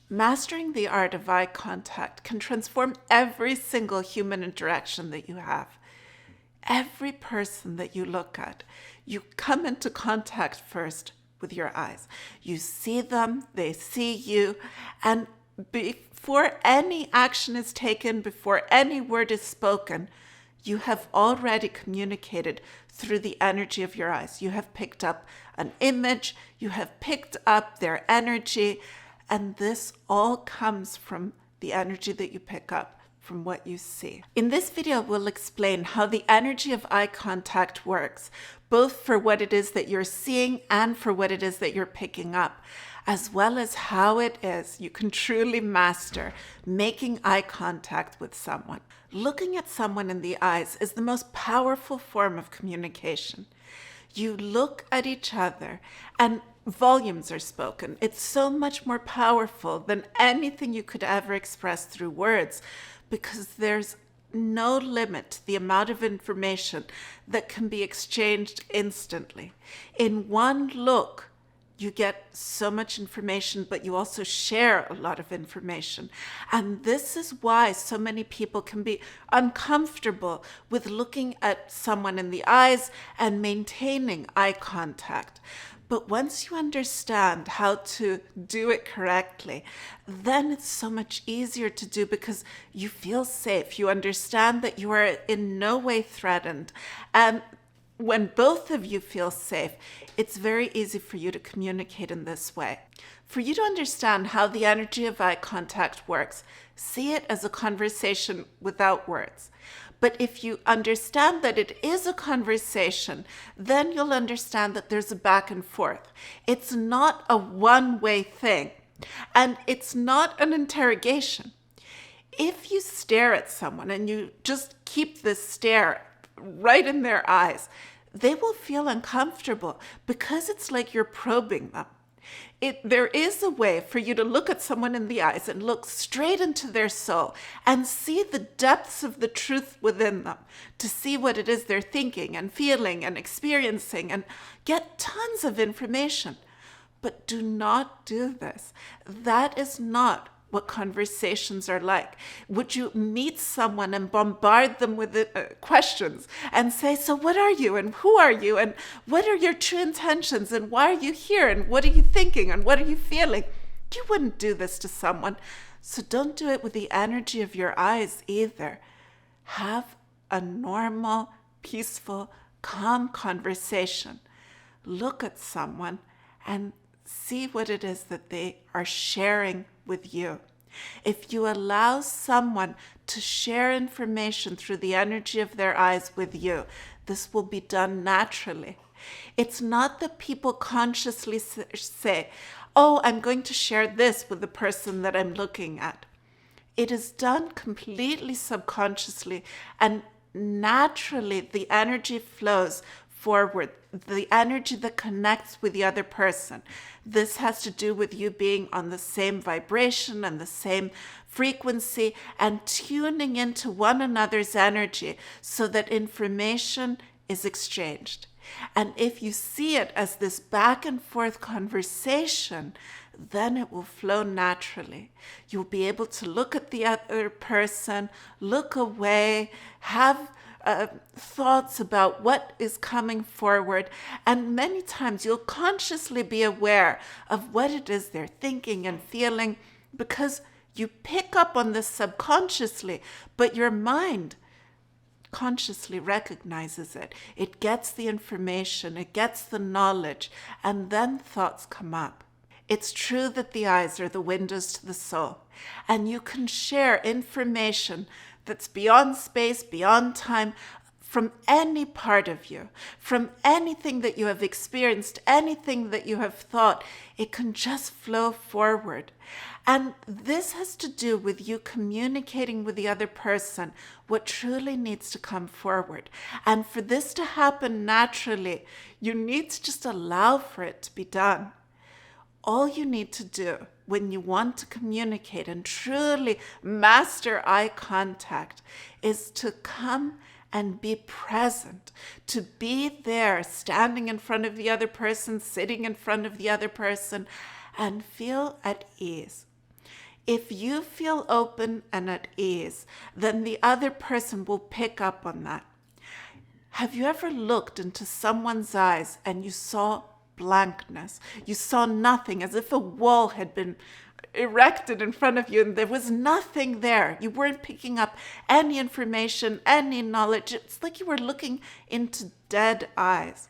Mastering the art of eye contact can transform every single human interaction that you have. Every person that you look at, you come into contact first with your eyes. You see them, they see you, and before any action is taken, before any word is spoken, you have already communicated through the energy of your eyes. You have picked up an image, you have picked up their energy, and this all comes from the energy that you pick up from what you see. In this video, we'll explain how the energy of eye contact works, both for what it is that you're seeing and for what it is that you're picking up, as well as how it is you can truly master making eye contact with someone. Looking at someone in the eyes is the most powerful form of communication. You look at each other and volumes are spoken. It's so much more powerful than anything you could ever express through words, because there's no limit to the amount of information that can be exchanged instantly. In one look, you get so much information, but you also share a lot of information. And this is why so many people can be uncomfortable with looking at someone in the eyes and maintaining eye contact. But once you understand how to do it correctly, then it's so much easier to do because you feel safe. You understand that you are in no way threatened. And when both of you feel safe, it's very easy for you to communicate in this way. For you to understand how the energy of eye contact works, see it as a conversation without words. But if you understand that it is a conversation, then you'll understand that there's a back and forth. It's not a one-way thing, and it's not an interrogation. If you stare at someone and you just keep this stare right in their eyes, they will feel uncomfortable because it's like you're probing them. There is a way for you to look at someone in the eyes and look straight into their soul and see the depths of the truth within them, to see what it is they're thinking and feeling and experiencing and get tons of information. But do not do this. That is not what conversations are like. Would you meet someone and bombard them with questions and say, so what are you and who are you and what are your true intentions and why are you here and what are you thinking and what are you feeling? You wouldn't do this to someone. So don't do it with the energy of your eyes either. Have a normal, peaceful, calm conversation. Look at someone and see what it is that they are sharing with you. If you allow someone to share information through the energy of their eyes with you, this will be done naturally. It's not that people consciously say, oh, I'm going to share this with the person that I'm looking at. It is done completely subconsciously, and naturally the energy flows forward, the energy that connects with the other person. This has to do with you being on the same vibration and the same frequency and tuning into one another's energy so that information is exchanged. And if you see it as this back and forth conversation, then it will flow naturally. You'll be able to look at the other person, look away, have thoughts about what is coming forward, and many times you'll consciously be aware of what it is they're thinking and feeling because you pick up on this subconsciously, but your mind consciously recognizes it. It gets the information, it gets the knowledge, and then thoughts come up. It's true that the eyes are the windows to the soul, and you can share information that's beyond space, beyond time, from any part of you, from anything that you have experienced, anything that you have thought. It can just flow forward. And this has to do with you communicating with the other person what truly needs to come forward. And for this to happen naturally, you need to just allow for it to be done. All you need to do when you want to communicate and truly master eye contact is to come and be present, to be there, standing in front of the other person, sitting in front of the other person, and feel at ease. If you feel open and at ease, then the other person will pick up on that. Have you ever looked into someone's eyes and you saw blankness? You saw nothing, as if a wall had been erected in front of you and there was nothing there. You weren't picking up any information, any knowledge. It's like you were looking into dead eyes.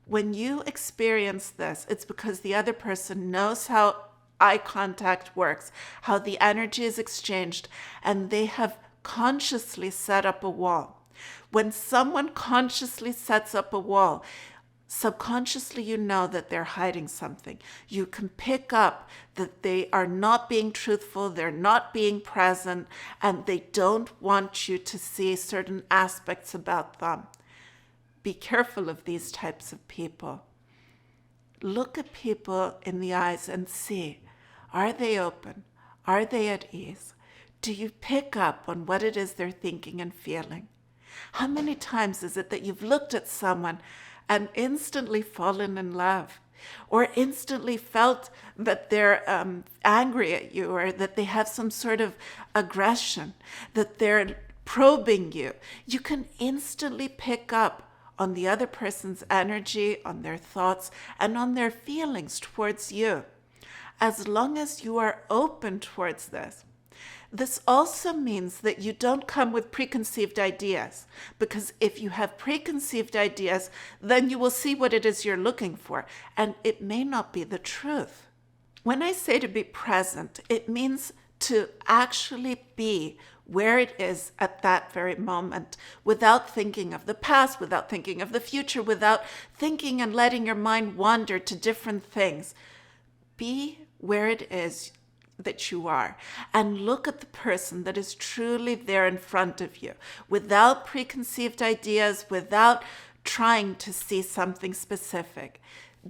When you experience this, it's because the other person knows how eye contact works, how the energy is exchanged, and they have consciously set up a wall. When someone consciously sets up a wall, subconsciously you know that they're hiding something. You can pick up that they are not being truthful, they're not being present, and they don't want you to see certain aspects about them. Be careful of these types of people. Look at people in the eyes and see, are they open? Are they at ease? Do you pick up on what it is they're thinking and feeling? How many times is it that you've looked at someone and instantly fallen in love, or instantly felt that they're angry at you, or that they have some sort of aggression, that they're probing you? You can instantly pick up on the other person's energy, on their thoughts, and on their feelings towards you, as long as you are open towards this. This also means that you don't come with preconceived ideas, because if you have preconceived ideas, then you will see what it is you're looking for, and it may not be the truth. When I say to be present, it means to actually be where it is at that very moment, without thinking of the past, without thinking of the future, without thinking and letting your mind wander to different things. Be where it is that you are, and look at the person that is truly there in front of you, without preconceived ideas, without trying to see something specific.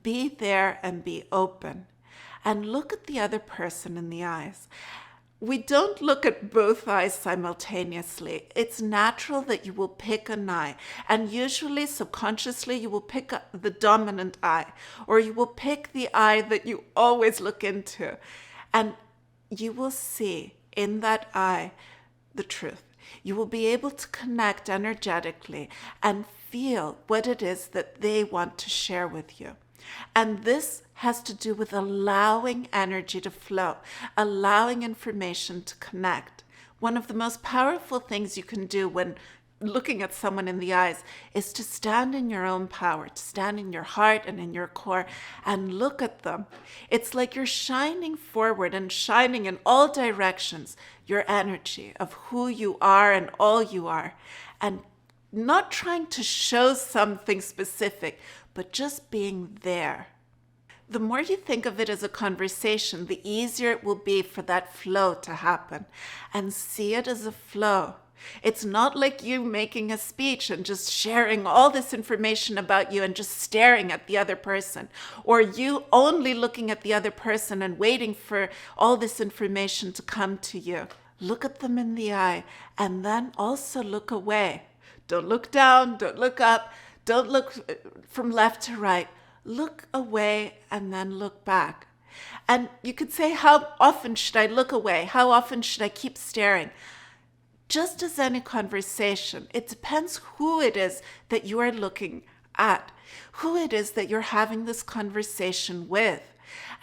Be there and be open, and look at the other person in the eyes. We don't look at both eyes simultaneously. It's natural that you will pick an eye, and usually subconsciously you will pick up the dominant eye, or you will pick the eye that you always look into, and you will see in that eye the truth. You will be able to connect energetically and feel what it is that they want to share with you. And this has to do with allowing energy to flow, allowing information to connect. One of the most powerful things you can do when looking at someone in the eyes is to stand in your own power, to stand in your heart and in your core and look at them. It's like you're shining forward and shining in all directions your energy of who you are and all you are, and not trying to show something specific, but just being there. The more you think of it as a conversation, the easier it will be for that flow to happen. And see it as a flow. It's not like you making a speech and just sharing all this information about you and just staring at the other person, or you only looking at the other person and waiting for all this information to come to you. Look at them in the eye and then also look away. Don't look down, don't look up, don't look from left to right. Look away and then look back. And you could say, how often should I look away? How often should I keep staring? Just as any conversation, it depends who it is that you are looking at, who it is that you're having this conversation with,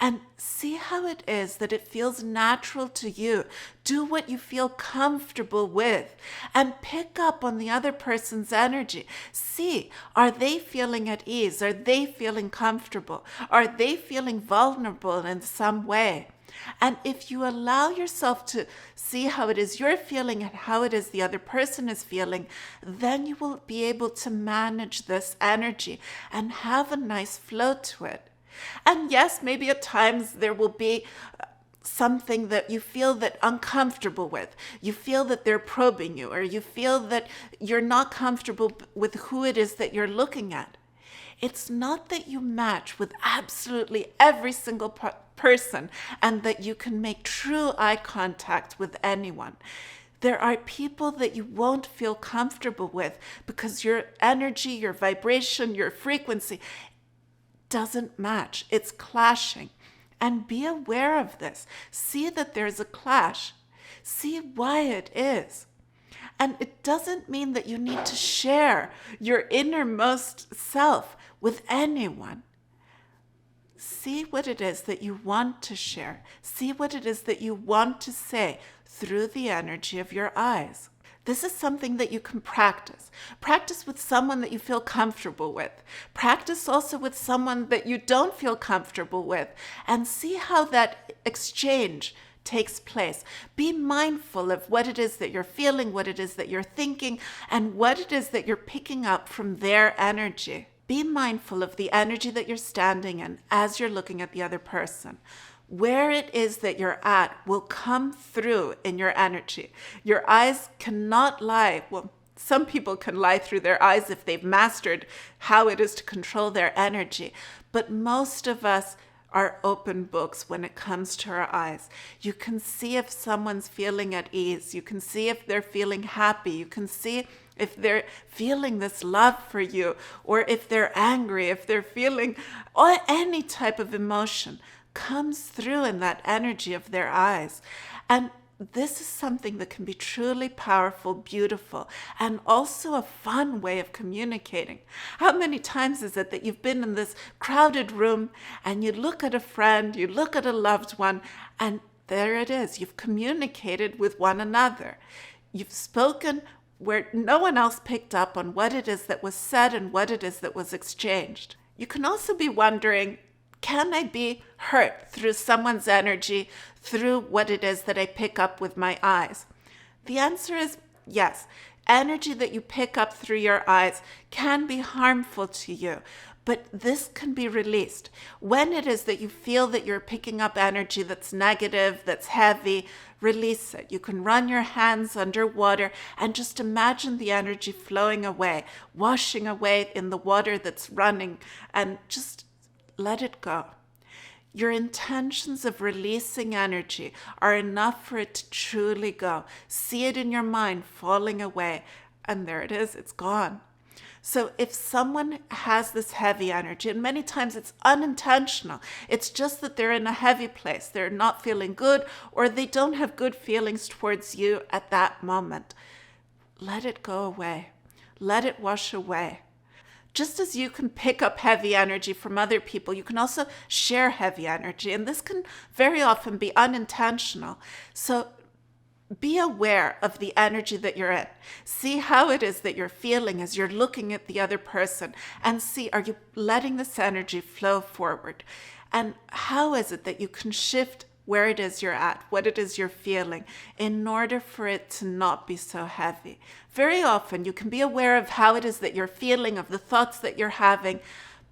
and see how it is that it feels natural to you. Do what you feel comfortable with and pick up on the other person's energy. See, are they feeling at ease? Are they feeling comfortable? Are they feeling vulnerable in some way? And if you allow yourself to see how it is you're feeling and how it is the other person is feeling, then you will be able to manage this energy and have a nice flow to it. And yes, maybe at times there will be something that you feel that uncomfortable with. You feel that they're probing you, or you feel that you're not comfortable with who it is that you're looking at. It's not that you match with absolutely every single person and that you can make true eye contact with anyone. There are people that you won't feel comfortable with because your energy, your vibration, your frequency doesn't match. It's clashing. And be aware of this. See that there's a clash. See why it is. And it doesn't mean that you need to share your innermost self with anyone. See what it is that you want to share. See what it is that you want to say through the energy of your eyes. This is something that you can practice. Practice with someone that you feel comfortable with. Practice also with someone that you don't feel comfortable with, and see how that exchange takes place. Be mindful of what it is that you're feeling, what it is that you're thinking, and what it is that you're picking up from their energy. Be mindful of the energy that you're standing in as you're looking at the other person. Where it is that you're at will come through in your energy. Your eyes cannot lie. Well, some people can lie through their eyes if they've mastered how it is to control their energy. But most of us are open books when it comes to our eyes. You can see if someone's feeling at ease. You can see if they're feeling happy. You can see if they're feeling this love for you, or if they're angry, if they're feeling any type of emotion comes through in that energy of their eyes. And this is something that can be truly powerful, beautiful, and also a fun way of communicating. How many times is it that you've been in this crowded room and you look at a friend, you look at a loved one, and there it is. You've communicated with one another. You've spoken where no one else picked up on what it is that was said and what it is that was exchanged. You can also be wondering, can I be hurt through someone's energy, through what it is that I pick up with my eyes? The answer is yes. Energy that you pick up through your eyes can be harmful to you, but this can be released. When it is that you feel that you're picking up energy that's negative, that's heavy, release it. You can run your hands underwater and just imagine the energy flowing away, washing away in the water that's running, and just let it go. Your intentions of releasing energy are enough for it to truly go. See it in your mind falling away, and there it is, it's gone. So if someone has this heavy energy, and many times it's unintentional, it's just that they're in a heavy place, they're not feeling good, or they don't have good feelings towards you at that moment, let it go away. Let it wash away. Just as you can pick up heavy energy from other people, you can also share heavy energy. And this can very often be unintentional. So be aware of the energy that you're in. See how it is that you're feeling as you're looking at the other person. And see, are you letting this energy flow forward? And how is it that you can shift where it is you're at, what it is you're feeling, in order for it to not be so heavy? Very often you can be aware of how it is that you're feeling, of the thoughts that you're having,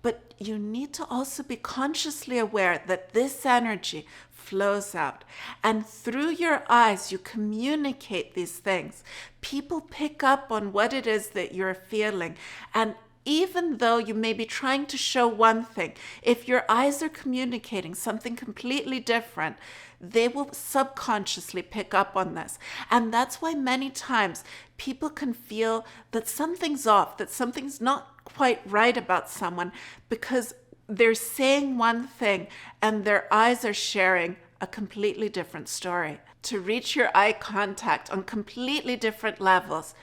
but you need to also be consciously aware that this energy flows out. And through your eyes, you communicate these things. People pick up on what it is that you're feeling. And even though you may be trying to show one thing, if your eyes are communicating something completely different, they will subconsciously pick up on this. And that's why many times people can feel that something's off, that something's not quite right about someone, because they're saying one thing and their eyes are sharing a completely different story. To reach your eye contact on completely different levels,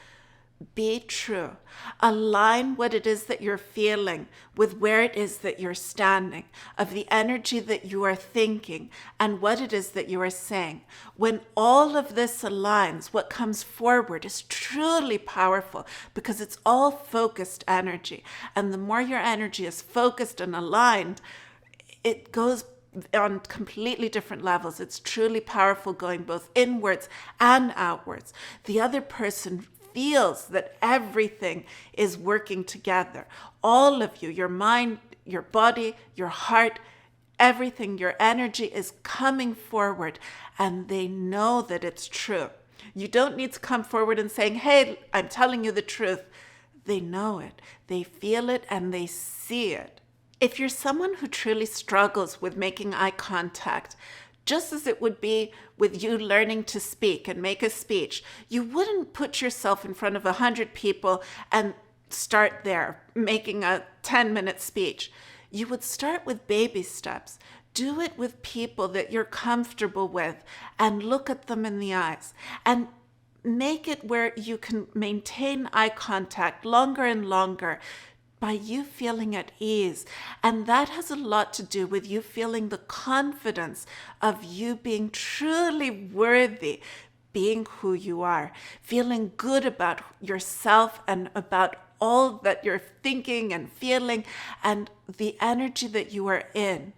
be true. Align what it is that you're feeling with where it is that you're standing, of the energy that you are thinking, and what it is that you are saying. When all of this aligns, what comes forward is truly powerful, because it's all focused energy. And the more your energy is focused and aligned, it goes on completely different levels. It's truly powerful, going both inwards and outwards. The other person feels that everything is working together. All of you, your mind, your body, your heart, everything, your energy is coming forward, and they know that it's true. You don't need to come forward and saying, hey, I'm telling you the truth. They know it, they feel it, and they see it. If you're someone who truly struggles with making eye contact, just as it would be with you learning to speak and make a speech, you wouldn't put yourself in front of 100 people and start there making a 10-minute speech. You would start with baby steps. Do it with people that you're comfortable with and look at them in the eyes and make it where you can maintain eye contact longer and longer by you feeling at ease. And that has a lot to do with you feeling the confidence of you being truly worthy, being who you are, feeling good about yourself and about all that you're thinking and feeling and the energy that you are in.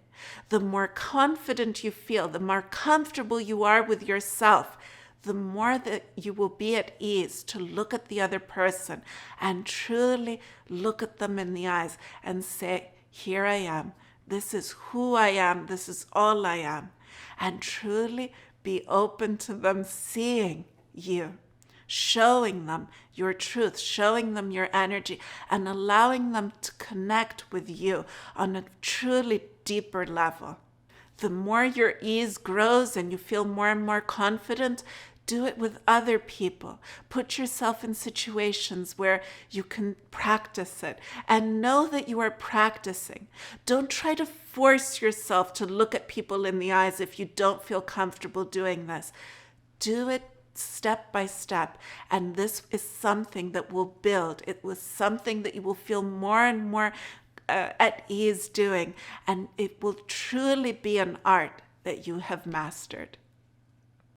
The more confident you feel, the more comfortable you are with yourself, the more that you will be at ease to look at the other person and truly look at them in the eyes and say, here I am. This is who I am. This is all I am. And truly be open to them seeing you, showing them your truth, showing them your energy, and allowing them to connect with you on a truly deeper level. The more your ease grows and you feel more and more confident, do it with other people. Put yourself in situations where you can practice it and know that you are practicing. Don't try to force yourself to look at people in the eyes if you don't feel comfortable doing this. Do it step by step, and this is something that will build. It was something that you will feel more and more at ease doing, and it will truly be an art that you have mastered.